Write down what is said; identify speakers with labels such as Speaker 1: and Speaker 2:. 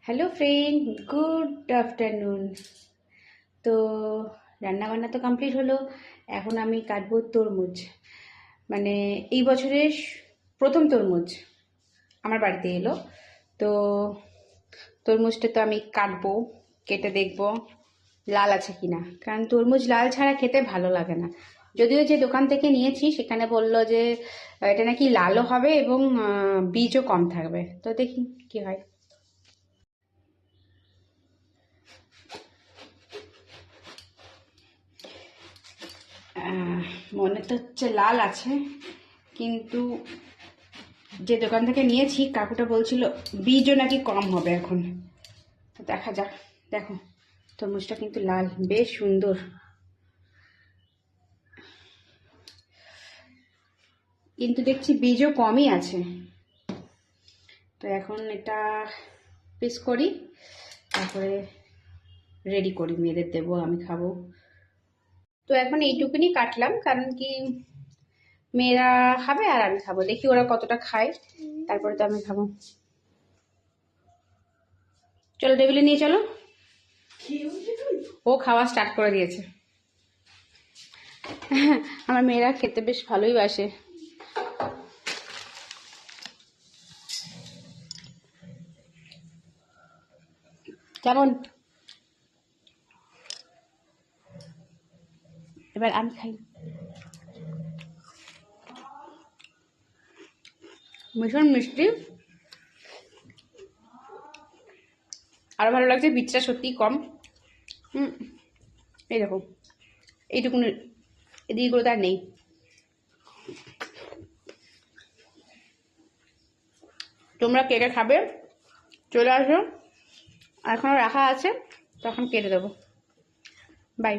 Speaker 1: Hello friend, good afternoon. তো রান্নাবান্না তো কমপ্লিট হলো। এখন আমি কাটবো তরমুজ, মানে এই বছরের প্রথম তরমুজ আমার বাড়িতে এলো। তো তরমুজটা তো আমি কাটবো, কেটে দেখবো লাল আছে কিনা, কারণ তরমুজ লাল ছাড়া খেতে ভালো লাগে না। যদিও যে দোকান থেকে নিয়েছি সেখানে বললো যে এটা নাকি লালও হবে এবং বীজও কম থাকবে। তো দেখি কি হয়। মনে তো হচ্ছে লাল আছে, কিন্তু যে দোকান থেকে নিয়েছি কাকুটা বলছিল বীজও নাকি কম হবে এখন। তো দেখা যাক। দেখো তরমুজটা কিন্তু লাল, বেশ সুন্দর, কিন্তু দেখছি বীজও কমই আছে। তো এখন এটা পিস করি, তারপরে রেডি করি, মেয়েদের দেবো, আমি খাবো। তো এখন এইটুকুনি কাটলাম, কারণ কি মেয়েরা খাবে আর আমি খাবো, দেখি ওরা কতটা খায়, তারপরে তো আমি খাবো। চলো টেবিলে নিয়ে চলো। ও খাওয়া স্টার্ট করে দিয়েছে। আমার মেয়েরা খেতে বেশ ভালোই বাসে। কেমন? এবার আমি খাই। ভীষণ মিষ্টি, আরো ভালো লাগছে, বীজটা সত্যিই কম। এই দেখো এইটুকুন, এদিকগুলো তো আর নেই। তোমরা কেটে খাবে চলে আসো, এখনো রাখা আছে, তখন কেটে দেবো। বাই।